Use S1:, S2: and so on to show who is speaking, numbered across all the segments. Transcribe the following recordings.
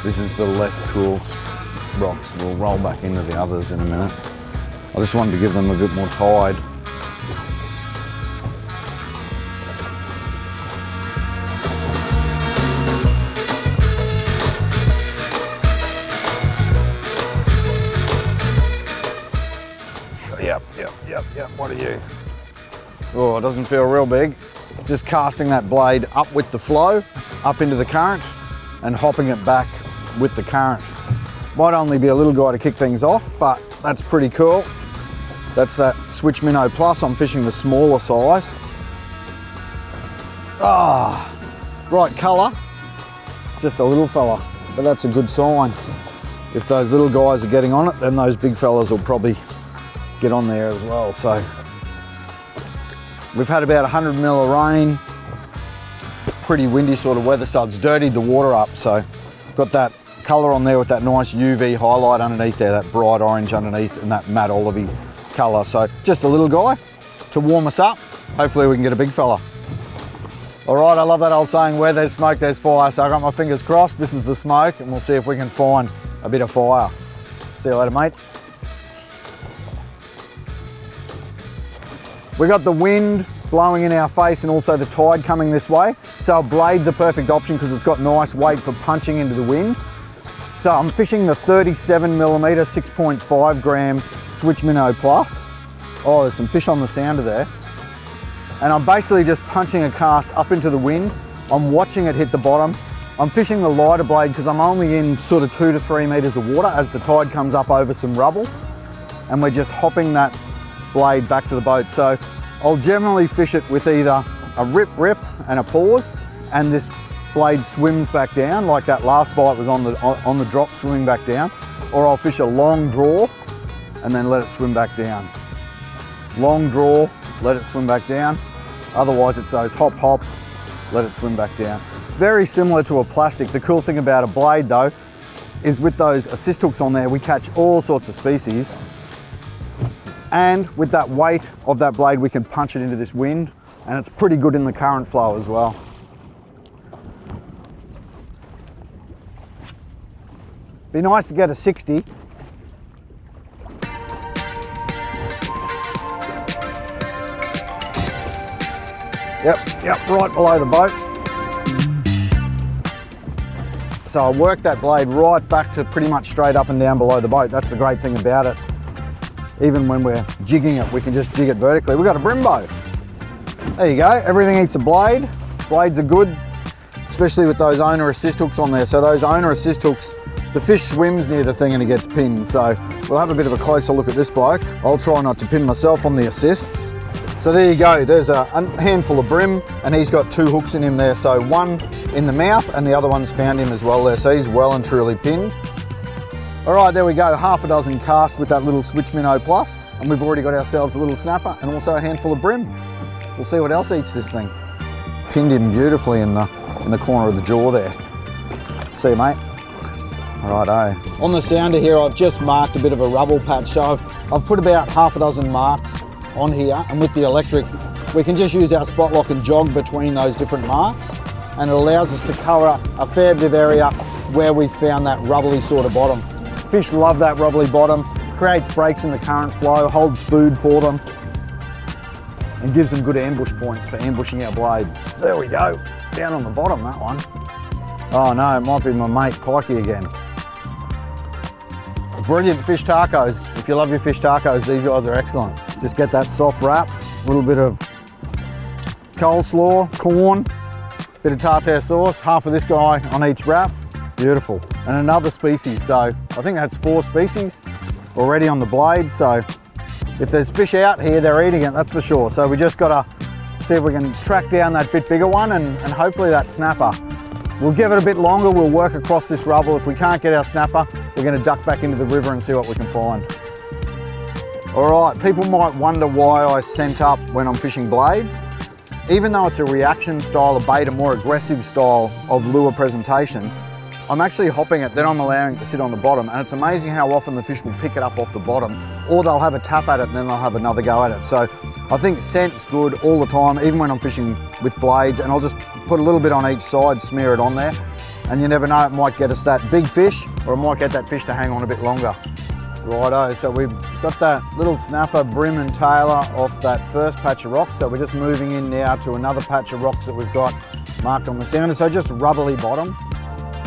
S1: This is the less cool rocks. We'll roll back into the others in a minute. I just wanted to give them a bit more tide. Yep, what are you? Oh, it doesn't feel real big. Just casting that blade up with the flow, up into the current, and hopping it back with the current. Might only be a little guy to kick things off, but that's pretty cool. That's that SwitchMinnow Plus. I'm fishing the smaller size. Right colour, just a little fella, but that's a good sign. If those little guys are getting on it, then those big fellas will probably get on there as well. So we've had about 100 mil of rain, pretty windy sort of weather, so it's dirtied the water up. So got that colour on there with that nice UV highlight underneath there, that bright orange underneath, and that matte olivey colour. So just a little guy to warm us up. Hopefully we can get a big fella. All right, I love that old saying, where there's smoke, there's fire. So I got my fingers crossed. This is the smoke, and we'll see if we can find a bit of fire. See you later, mate. We got the wind blowing in our face and also the tide coming this way. So a blade's a perfect option because it's got nice weight for punching into the wind. So I'm fishing the 37mm 6.5 gram SwitchMinnow Plus. Oh, there's some fish on the sounder there. And I'm basically just punching a cast up into the wind. I'm watching it hit the bottom. I'm fishing the lighter blade because I'm only in sort of 2 to 3 meters of water as the tide comes up over some rubble. And we're just hopping that blade back to the boat. So I'll generally fish it with either a rip and a pause, and this blade swims back down like that last bite was on the drop, swimming back down, or I'll fish a long draw and then let it swim back down. Long draw, let it swim back down. Otherwise it's those hop, let it swim back down. Very similar to a plastic. The cool thing about a blade though is with those assist hooks on there, we catch all sorts of species. And with that weight of that blade, we can punch it into this wind, and it's pretty good in the current flow as well. Be nice to get a 60. Yep, right below the boat. So I work that blade right back to pretty much straight up and down below the boat. That's the great thing about it. Even when we're jigging it, we can just jig it vertically. We've got a Bream boat. There you go, everything eats a blade. Blades are good, especially with those owner assist hooks on there. So those owner assist hooks, the fish swims near the thing and he gets pinned. So we'll have a bit of a closer look at this bloke. I'll try not to pin myself on the assists. So there you go, there's a handful of Bream, and he's got 2 hooks in him there. So one in the mouth and the other one's found him as well there. So he's well and truly pinned. All right, there we go, half a dozen casts with that little SwitchMinnow Plus, and we've already got ourselves a little snapper and also a handful of Bream. We'll see what else eats this thing. Pinned him beautifully in the corner of the jaw there. See you, mate. Righto. On the sounder here, I've just marked a bit of a rubble patch, so I've put about half a dozen marks on here, and with the electric, we can just use our spot lock and jog between those different marks, and it allows us to cover a fair bit of area where we found that rubbly sort of bottom. Fish love that rubbly bottom, creates breaks in the current flow, holds food for them, and gives them good ambush points for ambushing our blade. There we go, down on the bottom, that one. Oh no, it might be my mate Pikey again. Brilliant fish tacos. If you love your fish tacos, these guys are excellent. Just get that soft wrap, a little bit of coleslaw, corn, bit of tartare sauce, half of this guy on each wrap. Beautiful. And another species, so I think that's 4 species already on the blade. So if there's fish out here, they're eating it, that's for sure. So we just gotta see if we can track down that bit bigger one and hopefully that snapper. We'll give it a bit longer, we'll work across this rubble. If we can't get our snapper, we're gonna duck back into the river and see what we can find. All right, people might wonder why I scent up when I'm fishing blades. Even though it's a reaction style of bait, a more aggressive style of lure presentation, I'm actually hopping it, then I'm allowing it to sit on the bottom, and it's amazing how often the fish will pick it up off the bottom, or they'll have a tap at it and then they'll have another go at it. So I think scent's good all the time, even when I'm fishing with blades, and I'll just put a little bit on each side, smear it on there. And you never know, it might get us that big fish, or it might get that fish to hang on a bit longer. Righto, so we've got that little snapper, Bream and Tailor off that first patch of rocks. So we're just moving in now to another patch of rocks that we've got marked on the sounder. So just rubbly bottom.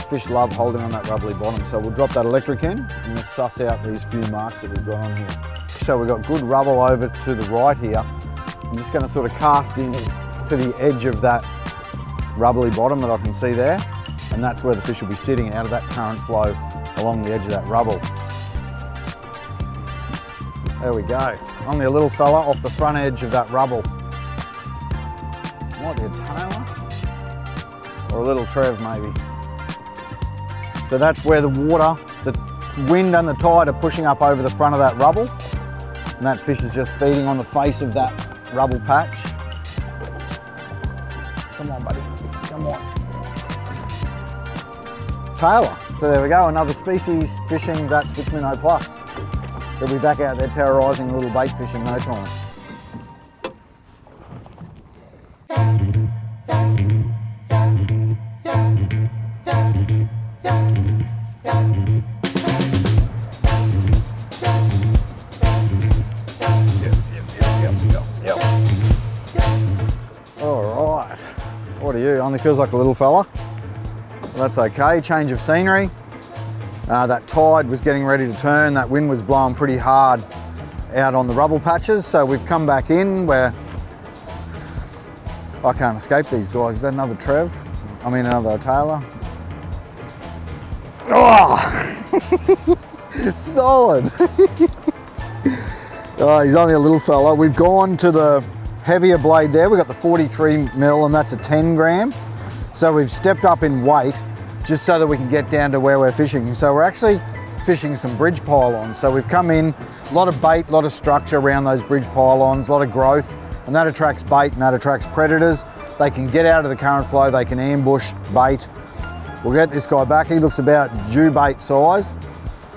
S1: Fish love holding on that rubbly bottom. So we'll drop that electric in and we'll suss out these few marks that we've got on here. So we've got good rubble over to the right here. I'm just going to sort of cast in to the edge of that rubbly bottom that I can see there. And that's where the fish will be sitting out of that current flow along the edge of that rubble. There we go. Only a little fella off the front edge of that rubble. Might be a Tailor or a little Trev maybe. So that's where the water, the wind and the tide are pushing up over the front of that rubble. And that fish is just feeding on the face of that rubble patch. Come on, buddy, come on. Tailor. So there we go, another species fishing that SwitchMinnow Plus. They'll be back out there terrorising little baitfish in no time. Yep. All right, what are you? Only feels like a little fella. Well, that's okay, change of scenery. That tide was getting ready to turn, that wind was blowing pretty hard out on the rubble patches, so we've come back in where I can't escape these guys. Is that another Trev? I mean another Tailor? Oh! Solid! Oh, he's only a little fella. We've gone to the heavier blade there. We've got the 43 mil and that's a 10 gram. So we've stepped up in weight just so that we can get down to where we're fishing. So we're actually fishing some bridge pylons. So we've come in, a lot of bait, a lot of structure around those bridge pylons, a lot of growth, and that attracts bait and that attracts predators. They can get out of the current flow, they can ambush bait. We'll get this guy back. He looks about Jew bait size.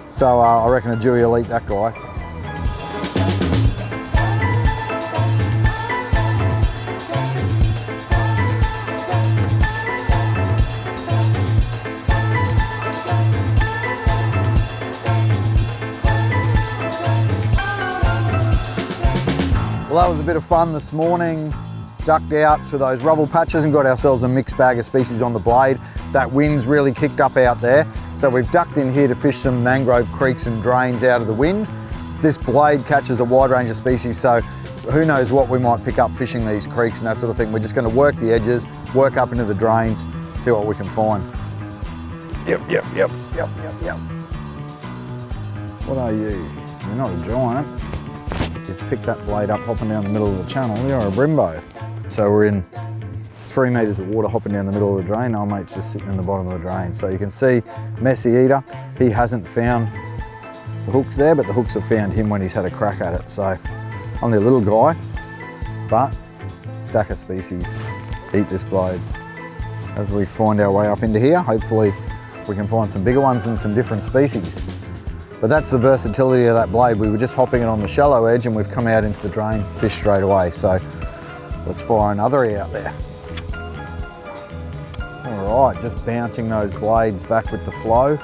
S1: So I reckon a Jewy will eat that guy. Well, that was a bit of fun this morning. Ducked out to those rubble patches and got ourselves a mixed bag of species on the blade. That wind's really kicked up out there. So we've ducked in here to fish some mangrove creeks and drains out of the wind. This blade catches a wide range of species, so who knows what we might pick up fishing these creeks and that sort of thing. We're just going to work the edges, work up into the drains, see what we can find. Yep. What are you? You're not a giant. You've picked that blade up hopping down the middle of the channel. You're a Brimbo. So we're in 3 metres of water hopping down the middle of the drain. Our mate's just sitting in the bottom of the drain. So you can see Messy Eater, he hasn't found the hooks there, but the hooks have found him when he's had a crack at it. So only a little guy, but stack of species. Eat this blade. As we find our way up into here, hopefully we can find some bigger ones and some different species. But that's the versatility of that blade. We were just hopping it on the shallow edge and we've come out into the drain, fish straight away. So let's fire another out there. All right, just bouncing those blades back with the flow.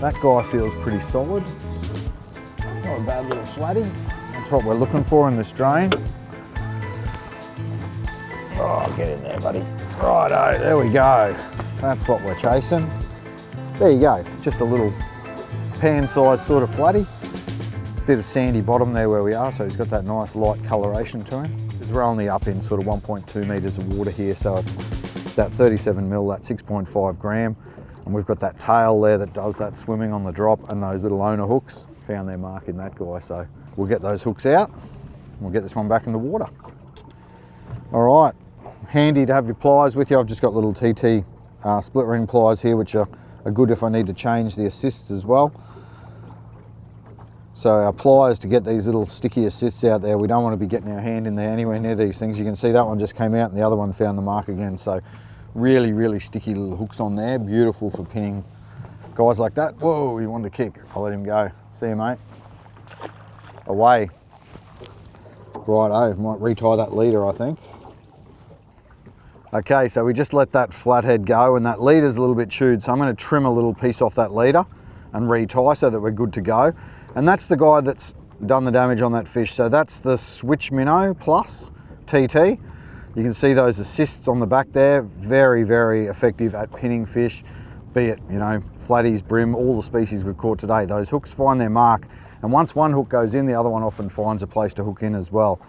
S1: That guy feels pretty solid. Not a bad little flatty. That's what we're looking for in this drain. Oh, get in there, buddy. Righto, there we go. That's what we're chasing. There you go, just a little pan-sized sort of flatty. Bit of sandy bottom there where we are, so he's got that nice light coloration to him. We're only up in sort of 1.2 metres of water here, so it's that 37 mil, that 6.5 gram. And we've got that tail there that does that swimming on the drop, and those little owner hooks. Found their mark in that guy, so we'll get those hooks out. We'll get this one back in the water. All right, handy to have your pliers with you. I've just got little TT split ring pliers here, which are good if I need to change the assists as well. So our pliers to get these little sticky assists out there, we don't want to be getting our hand in there anywhere near these things. You can see that one just came out and the other one found the mark again. So really, really sticky little hooks on there. Beautiful for pinning guys like that. Whoa, he wanted to kick. I'll let him go. See you, mate. Away. Righto, might retie that leader, I think. Okay, so we just let that flathead go, and that leader's a little bit chewed, so I'm going to trim a little piece off that leader and retie so that we're good to go. And that's the guy that's done the damage on that fish. So that's the SwitchMinnow Plus TT. You can see those assists on the back there. Very, very effective at pinning fish, be it, you know, flatties, brim, all the species we've caught today. Those hooks find their mark, and once one hook goes in, the other one often finds a place to hook in as well.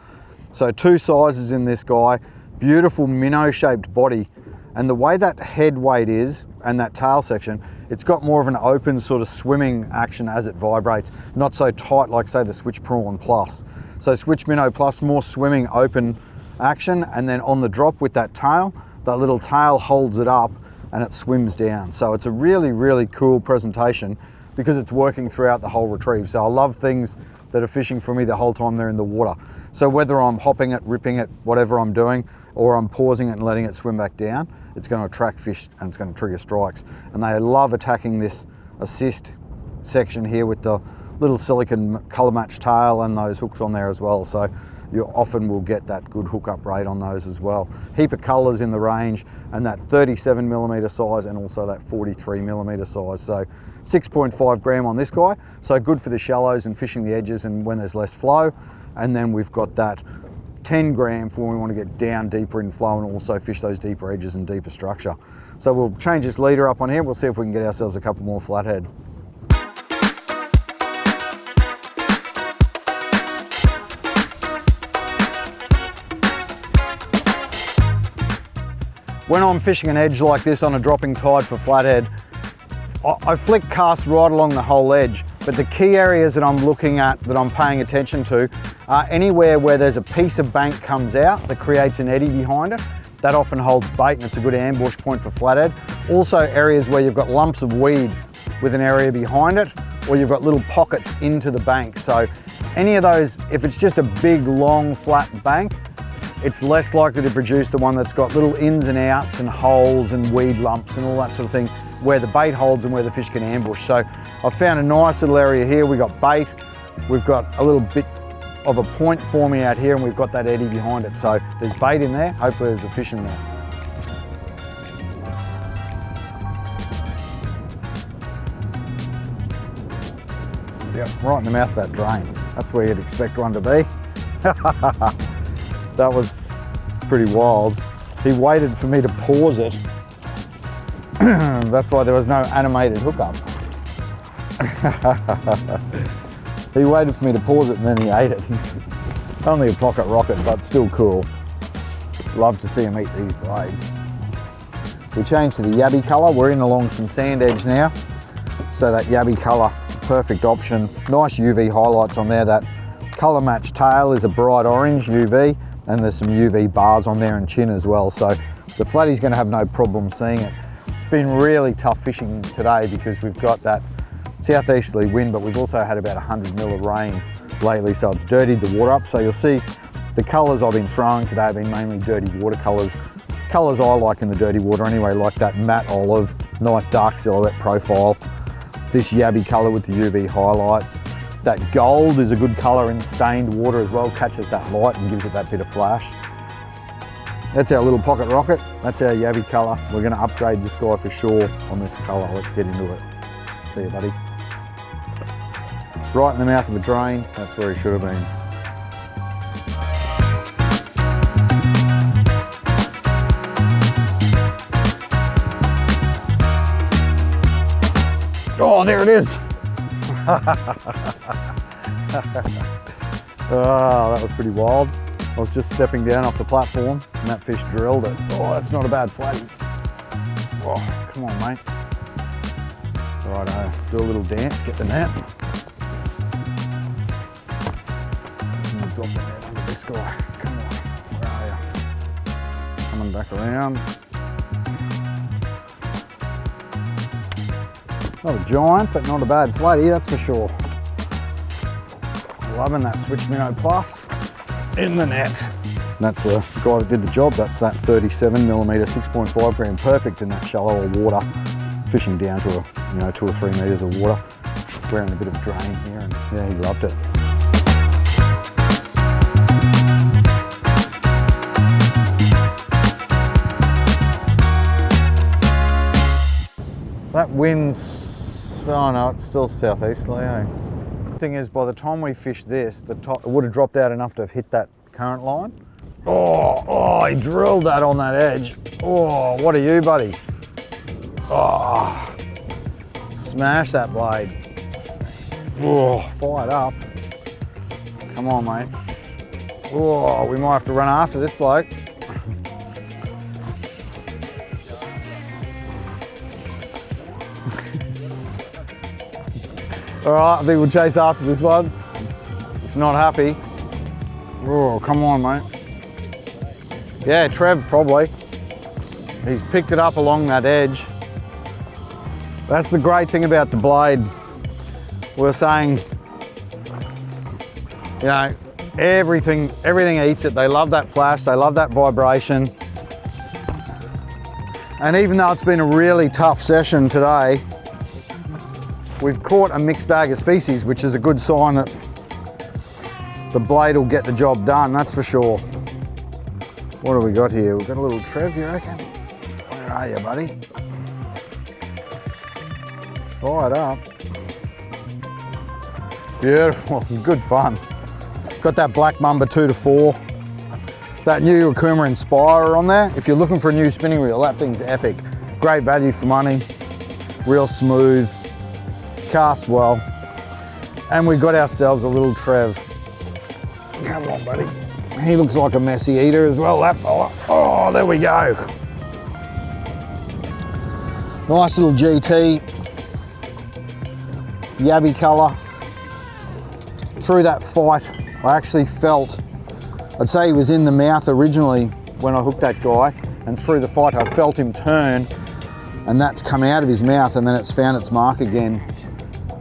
S1: So 2 sizes in this guy. Beautiful minnow-shaped body, and the way that head weight is and that tail section, it's got more of an open sort of swimming action as it vibrates, not so tight like say the Switch Prawn Plus. So SwitchMinnow Plus, more swimming open action, and then on the drop with that tail, that little tail holds it up and it swims down. So it's a really, really cool presentation because it's working throughout the whole retrieve. So I love things that are fishing for me the whole time they're in the water. So whether I'm hopping it, ripping it, whatever I'm doing, or I'm pausing it and letting it swim back down, it's going to attract fish and it's going to trigger strikes. And they love attacking this assist section here with the little silicone color match tail and those hooks on there as well. So you often will get that good hookup rate on those as well. Heap of colors in the range, and that 37mm size and also that 43mm size. So 6.5 gram on this guy. So good for the shallows and fishing the edges and when there's less flow. And then we've got that 10 gram for when we want to get down deeper in flow and also fish those deeper edges and deeper structure. So we'll change this leader up on here. We'll see if we can get ourselves a couple more flathead. When I'm fishing an edge like this on a dropping tide for flathead, I flick cast right along the whole edge, but the key areas that I'm looking at, that I'm paying attention to, are anywhere where there's a piece of bank comes out that creates an eddy behind it. That often holds bait and it's a good ambush point for flathead. Also areas where you've got lumps of weed with an area behind it, or you've got little pockets into the bank. So any of those, if it's just a big, long, flat bank, it's less likely to produce the one that's got little ins and outs and holes and weed lumps and all that sort of thing, where the bait holds and where the fish can ambush. So I've found a nice little area here. We've got bait, we've got a little bit of a point forming out here, and we've got that eddy behind it. So there's bait in there, hopefully there's a fish in there. Yep, right in the mouth of that drain. That's where you'd expect one to be. That was pretty wild. He waited for me to pause it. That's why there was no animated hookup. He waited for me to pause it and then he ate it. He's only a pocket rocket, but still cool. Love to see him eat these blades. We changed to the yabby colour. We're in along some sand edge now. So that yabby colour, perfect option. Nice UV highlights on there. That colour match tail is a bright orange UV, and there's some UV bars on there and chin as well. So the flatty's going to have no problem seeing it. It's been really tough fishing today because we've got that southeasterly wind, but we've also had about 100 mil of rain lately, so it's dirtied the water up. So you'll see the colours I've been throwing today have been mainly dirty watercolours. Colours I like in the dirty water anyway, like that matte olive, nice dark silhouette profile. This yabby colour with the UV highlights. That gold is a good colour in stained water as well, catches that light and gives it that bit of flash. That's our little pocket rocket. That's our yabby colour. We're going to upgrade this guy for sure on this colour. Let's get into it. See you, buddy. Right in the mouth of the drain. That's where he should have been. Oh, there it is. Oh, that was pretty wild. I was just stepping down off the platform and that fish drilled it. Oh, that's not a bad flatty. Oh, come on, mate. Righto, do a little dance, get the net. I'm gonna drop the net under this guy. Come on, where are you? Coming back around. Not a giant, but not a bad flatty, that's for sure. Loving that SwitchMinnow Plus in the net. And that's the guy that did the job. That's that 37mm, 6.5 gram, perfect in that shallower water. Fishing down to 2 or 3 meters of water. Wearing a bit of drain here, and yeah, he loved it. That wind's, oh no, it's still southeasterly, eh? Thing is, by the time we fished this, it would have dropped out enough to have hit that current line. Oh, he drilled that on that edge. Oh, what are you, buddy? Oh, smash that blade. Oh, fired up. Come on, mate. Oh, we might have to run after this bloke. All right, I think we'll chase after this one. It's not happy. Oh, come on, mate. Yeah, Trev, probably. He's picked it up along that edge. That's the great thing about the blade. We're saying, you know, everything eats it. They love that flash, they love that vibration. And even though it's been a really tough session today, we've caught a mixed bag of species, which is a good sign that the blade will get the job done, that's for sure. What have we got here? We've got a little Trev, you reckon? Where are you, buddy? Fired up. Beautiful, good fun. Got that black mamba 2 to 4. That new Akuma Inspirer on there. If you're looking for a new spinning reel, that thing's epic. Great value for money, real smooth, cast well. And we got ourselves a little Trev. Come on, buddy. He looks like a messy eater as well, that fella. Oh, there we go. Nice little GT. Yabby colour. Through that fight, I actually felt, I'd say he was in the mouth originally when I hooked that guy, and through the fight I felt him turn, and that's come out of his mouth, and then it's found its mark again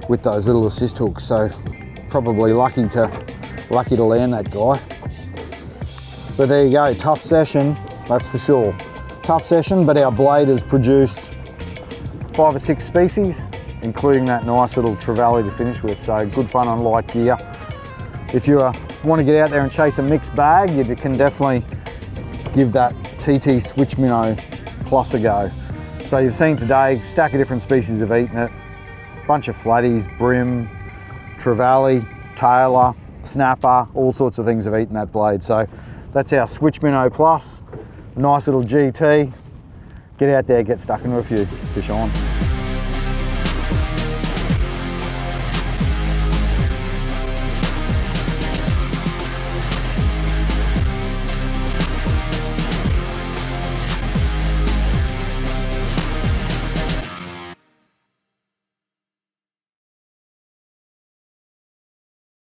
S1: with those little assist hooks. So probably lucky to land that guy. But there you go, tough session, that's for sure. Tough session, but our blade has produced 5 or 6 species, including that nice little Trevally to finish with. So good fun on light gear. If you want to get out there and chase a mixed bag, you can definitely give that TT SwitchMinnow Plus a go. So you've seen today, stack of different species have eaten it. Bunch of flatties, Bream, Trevally, Tailor, Snapper, all sorts of things have eaten that blade. So that's our SwitchMinnow Plus, nice little GT. Get out there, get stuck into a few, fish on.